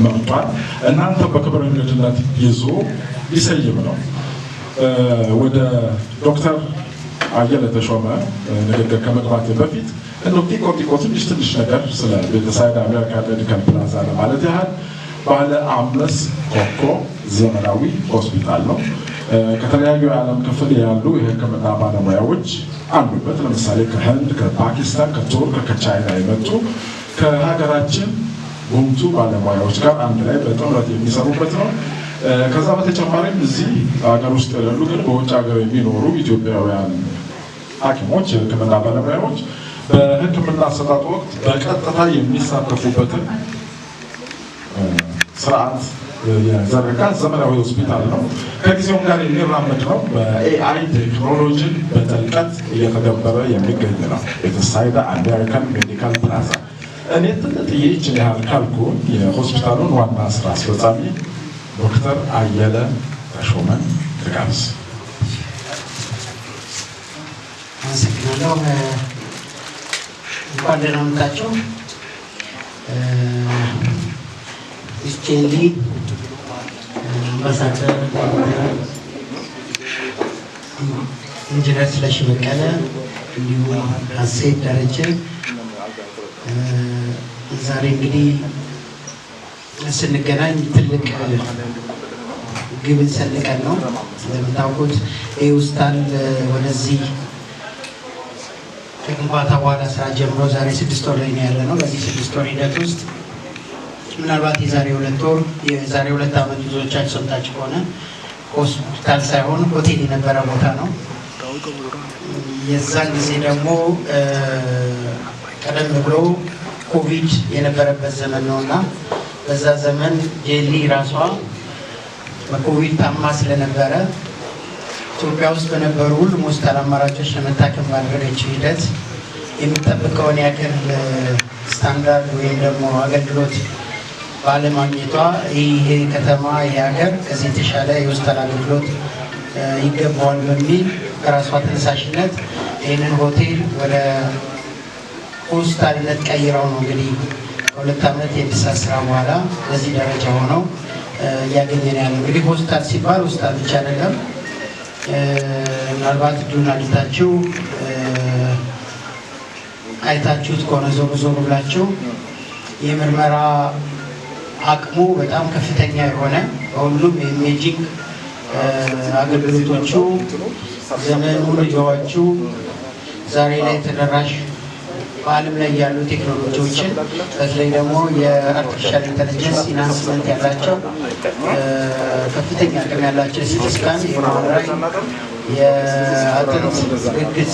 መርጧል። እናንተ በክብር እንግድነት ይዞ ሊሰይም ነው። ወደ ዶክተር አየለ ተሾመ ንግግር ከመግባት በፊት እንደው ቲኮ ትንሽ ነገር ስለ ቤተሳይድ አሜሪካ ሜዲካል ፕላዛ ለማለት ያህል ባለ 5 ኮከብ ዘመናዊ ሆስፒታል ነው። ከተለያዩ የዓለም ክፍል ያሉ የሕክምና ባለሙያዎች አሉበት። ለምሳሌ ከህንድ፣ ከፓኪስታን፣ ከቱርክ፣ ከቻይና የመጡ ከሀገራችን ጉምቱ ባለሙያዎች ጋር አንድ ላይ በጥምረት የሚሰሩበት ነው። ከዛ በተጨማሪም እዚህ ሀገር ውስጥ ያሉ ግን በውጭ ሀገር የሚኖሩ ኢትዮጵያውያን ሐኪሞች የሕክምና ባለሙያዎች በሕክምና አሰጣጥ ወቅት በቀጥታ የሚሳተፉበትን ስርዓት የዘረጋ ዘመናዊ ሆስፒታል ነው። ከጊዜውም ጋር የሚራመድ ነው። በኤአይ ቴክኖሎጂን በጥልቀት እየተገበረ የሚገኝ ነው። ቤተሳይዳ አሜሪካን ሜዲካል ፕላዛ። እኔ ጥንጥዬ ይችን ያህል ካልኩ የሆስፒታሉን ዋና ስራ አስፈጻሚ ዶክተር አየለ ተሾመን ልጋብዝ። አመሰግናለሁ። እንኳን ደህና መጣችሁ። ስቴሊ አምባሳደር ኢንጂነር ስለሺ በቀለ እንዲሁም ሀሴት ደረጀ ዛሬ እንግዲህ ስንገናኝ ትልቅ ግብን ሰንቀን ነው። እንደምታውቁት ይህ ሆስፒታል ወደዚህ ከግንባታ በኋላ ስራ ጀምሮ ዛሬ 6 ወር ላይ ነው ያለ ነው። በዚህ 6 ወር ሂደት ውስጥ ምናልባት የዛሬ 2 ወር የዛሬ 2 ዓመት ብዙዎቻችሁ ሰምታችሁ ከሆነ ሆስፒታል ሳይሆን ሆቴል የነበረ ቦታ ነው። የዛን ጊዜ ደግሞ ቀደም ብሎ ኮቪድ የነበረበት ዘመን ነው እና በዛ ዘመን ጄሊ ራሷ በኮቪድ ታማ ስለነበረ ኢትዮጵያ ውስጥ በነበሩ ሁሉም ሆስፒታል አማራጮች ለመታከም ባደረገችው ሂደት የሚጠብቀውን ያክል ስታንዳርድ ወይም ደግሞ አገልግሎት ባለማግኘቷ ይሄ ከተማ የሀገር ከዚህ የተሻለ የሆስፒታል አገልግሎት ይገባዋል በሚል በራሷ ተነሳሽነት ይህንን ሆቴል ወደ ሆስፒታልነት ቀይረው ነው እንግዲህ ከ2 ዓመት የእድሳት ስራ በኋላ በዚህ ደረጃ ሆነው እያገኘን ያለው። እንግዲህ ሆስፒታል ሲባል ሆስፒታል ብቻ አይደለም። ምናልባት እጁን አግኝታችሁ አይታችሁት ከሆነ ዞር ብላችሁ የምርመራ አቅሙ በጣም ከፍተኛ የሆነ በሁሉም የኢሜጂንግ አገልግሎቶቹ ዘመኑ ልጆቹ ዛሬ ላይ ተደራሽ በዓለም ላይ ያሉ ቴክኖሎጂዎችን በተለይ ደግሞ የአርቲፊሻል ኢንተለጀንስ ኢንሃንስመንት ያላቸው ከፍተኛ አቅም ያላቸው ሲቲ ስካን፣ የማራይ የአጥንት ግግት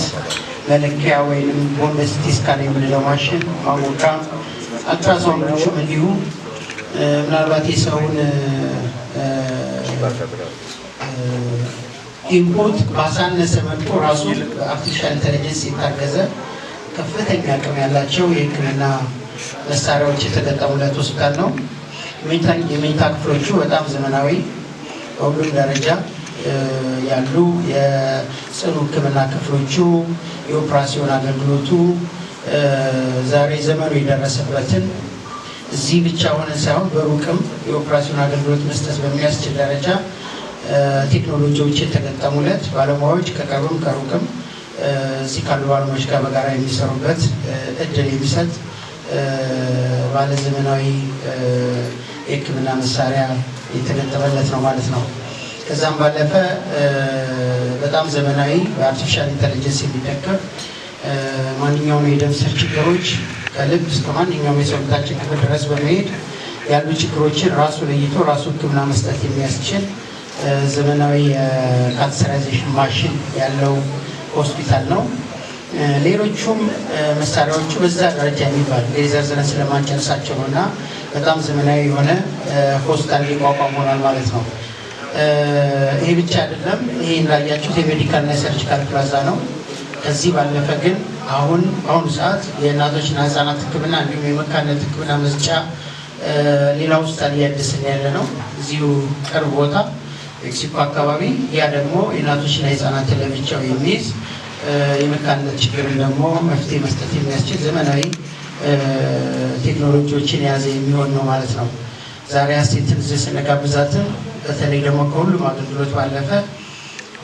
መለኪያ ወይም ቦንድ ሲቲ ስካን የምንለው ማሽን፣ ማሞግራም፣ አልትራሳውንዶችም እንዲሁ ምናልባት የሰውን ኢንፑት ባሳነሰ መልኩ ራሱ በአርቲፊሻል ኢንተለጀንስ የታገዘ ከፍተኛ አቅም ያላቸው የሕክምና መሳሪያዎች የተገጠሙለት ሆስፒታል ነው። የመኝታ ክፍሎቹ በጣም ዘመናዊ በሁሉም ደረጃ ያሉ የጽኑ ሕክምና ክፍሎቹ፣ የኦፕራሲዮን አገልግሎቱ ዛሬ ዘመኑ የደረሰበትን እዚህ ብቻ ሆነ ሳይሆን በሩቅም የኦፕራሲዮን አገልግሎት መስጠት በሚያስችል ደረጃ ቴክኖሎጂዎች የተገጠሙለት ባለሙያዎች ከቅርብም ከሩቅም እዚህ ካሉ ባለሙያዎች ጋር በጋራ የሚሰሩበት እድል የሚሰጥ ባለ ዘመናዊ የሕክምና መሳሪያ የተገጠመለት ነው ማለት ነው። ከዛም ባለፈ በጣም ዘመናዊ በአርቲፊሻል ኢንተለጀንስ የሚደገፍ ማንኛውም የደም ስር ችግሮች ከልብ እስከ ማንኛውም የሰውነታችን ክፍል ድረስ በመሄድ ያሉ ችግሮችን ራሱ ለይቶ ራሱ ሕክምና መስጠት የሚያስችል ዘመናዊ የካንሰራይዜሽን ማሽን ያለው ሆስፒታል ነው። ሌሎቹም መሳሪያዎቹ በዛ ደረጃ የሚባል ዘርዝረን ስለማንጨርሳቸው ነው እና በጣም ዘመናዊ የሆነ ሆስፒታል ሊቋቋም ሆኗል ማለት ነው። ይሄ ብቻ አይደለም። ይሄ እንዳያችሁት የሜዲካልና የሰርጂካል ፕላዛ ነው። ከዚህ ባለፈ ግን በአሁኑ ሰዓት የእናቶችና ህፃናት ሕክምና እንዲሁም የመካንነት ሕክምና መስጫ ሌላ ሆስፒታል እያደስን ያለ ነው እዚሁ ቅርብ ቦታ ሜክሲኮ አካባቢ። ያ ደግሞ የእናቶችና የህፃናትን ለብቻው የሚይዝ የመካንነት ችግርን ደግሞ መፍትሄ መስጠት የሚያስችል ዘመናዊ ቴክኖሎጂዎችን የያዘ የሚሆን ነው ማለት ነው። ዛሬ ሀሴትን እዚህ ስንጋብዛትም በተለይ ደግሞ ከሁሉም አገልግሎት ባለፈ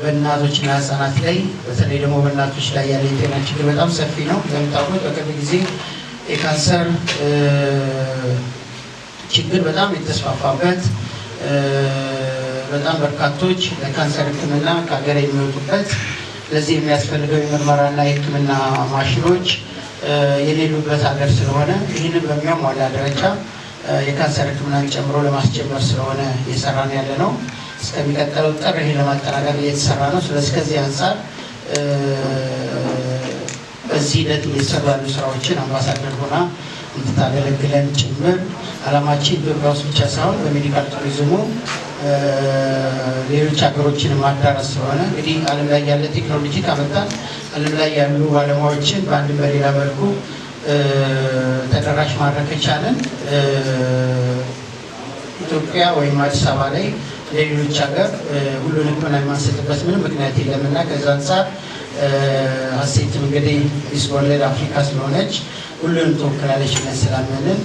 በእናቶችና ህጻናት ላይ በተለይ ደግሞ በእናቶች ላይ ያለ የጤና ችግር በጣም ሰፊ ነው። እንደምታውቁት በቅርብ ጊዜ የካንሰር ችግር በጣም የተስፋፋበት በጣም በርካቶች ለካንሰር ሕክምና ከሀገር የሚወጡበት ለዚህ የሚያስፈልገው የምርመራና የሕክምና ማሽኖች የሌሉበት ሀገር ስለሆነ ይህንን በሚያሟላ ደረጃ የካንሰር ሕክምናን ጨምሮ ለማስጀመር ስለሆነ እየሰራን ያለ ነው። እስከሚቀጥለው ጥር ይሄን ለማጠናቀቅ እየተሰራ ነው። ስለዚህ ከዚህ አንጻር በዚህ ሂደት እየተሰሩ ያሉ ስራዎችን አምባሳደር ሆና እንድታገለግለን ጭምር ዓላማችን ኢትዮጵያ ውስጥ ብቻ ሳይሆን በሜዲካል ቱሪዝሙ ሌሎች ሀገሮችን ማዳረስ ስለሆነ እንግዲህ ዓለም ላይ ያለ ቴክኖሎጂ ካመጣን ዓለም ላይ ያሉ ባለሙያዎችን በአንድ በሌላ መልኩ ተደራሽ ማድረግ ከቻለን ኢትዮጵያ ወይም አዲስ አበባ ላይ ለሌሎች ሀገር ሁሉን ሕክምና የማንሰጥበት ምንም ምክንያት የለምና ከዛ አንጻር ሀሴትም እንግዲህ ሚስ ወርልድ አፍሪካ ስለሆነች ሁሉንም ተወክላለች ብለን ስላመንን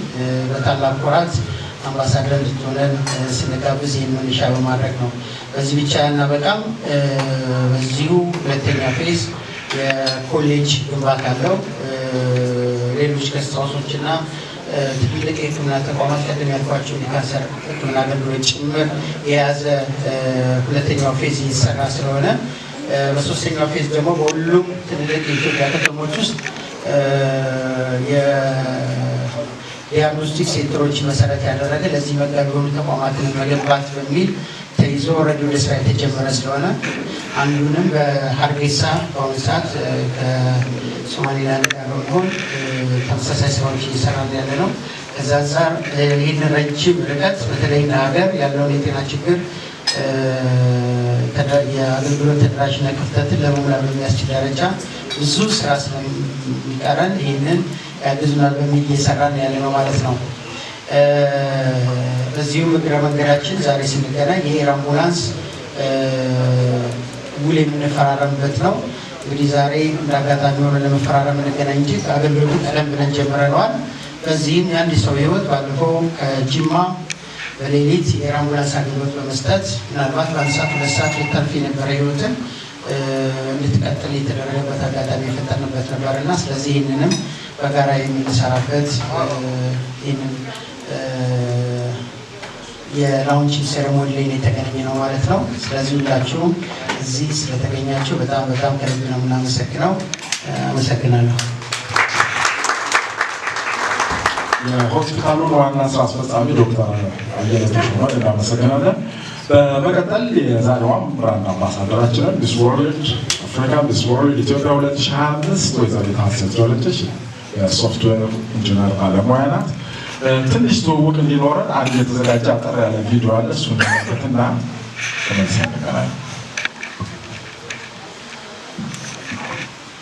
በታላቅ ኩራት አምባሳደር እንድትሆነን ስንጋብዝ ይህን መነሻ በማድረግ ነው። በዚህ ብቻ ያናበቃም። በዚሁ ሁለተኛ ፌዝ የኮሌጅ ግንባታ አለው። ሌሎች ገስታውሶች እና ትልቅ የሕክምና ተቋማት ቀደም ያልኳቸው የካንሰር ሕክምና አገልግሎት ጭምር የያዘ ሁለተኛው ፌዝ እየተሰራ ስለሆነ በሶስተኛው ፌዝ ደግሞ በሁሉም ትልልቅ የኢትዮጵያ ከተሞች ውስጥ የዲያግኖስቲክ ሴንተሮች መሰረት ያደረገ ለዚህ መጋቢ የሆኑ ተቋማትን መገንባት በሚል ተይዞ ወረድ ወደ ስራ የተጀመረ ስለሆነ አንዱንም በሀርጌሳ በአሁኑ ሰዓት ከሶማሌላንድ ጋር በመሆን ተመሳሳይ ስራዎች እየሰራን ያለ ነው። ከዛ አንጻር ይህንን ረጅም ርቀት በተለይ ሀገር ያለውን የጤና ችግር የአገልግሎት ተደራሽነት ክፍተትን ለመሙላት በሚያስችል ደረጃ ብዙ ስራ ስለሚቀረን ይህንን ያግዙናል በሚል እየሰራን ያለ ነው ማለት ነው። በዚሁም እግረ መንገዳችን ዛሬ ስንገናኝ የኤር አምቡላንስ ውል የምንፈራረምበት ነው። እንግዲህ ዛሬ እንደ አጋጣሚ ሆነ ለመፈራረም እንገናኝ እንጂ አገልግሎቱ ቀደም ብለን ጀምረነዋል። በዚህም የአንድ ሰው ህይወት ባለፈው ከጅማ በሌሊት የኤር አምቡላንስ አገልግሎት በመስጠት ምናልባት በአንድ ሰዓት 2 ሰዓት ሊተርፍ የነበረ ህይወትን እንድትቀጥል የተደረገበት አጋጣሚ የፈጠርንበት ነበር እና ስለዚህ ይህንንም በጋራ የምንሰራበት ይህንን የላውንቺንግ ሴሬሞኒ ላይ የተገናኘ ነው ማለት ነው። ስለዚህ ሁላችሁም እዚህ ስለተገኛችሁ በጣም ከልብ ነው የምናመሰግነው። አመሰግናለሁ። የሆስፒታሉን ዋና ስራ አስፈጻሚ ዶክተር አየለ ተሾመን እናመሰግናለን። በመቀጠል የዛሬዋም ብራንድ አምባሳደራችንን ሚስ ወርልድ አፍሪካ ሚስ ወርልድ ኢትዮጵያ 2025 ወይዘሪት ሀሴት ወለደች የሶፍትዌር ኢንጂነር ባለሙያ ናት። ትንሽ ትውውቅ እንዲኖረን አንድ የተዘጋጀ አጠር ያለ ቪዲዮ አለ። እሱን እንመልከትና ተመልሰን እንገናኛለን።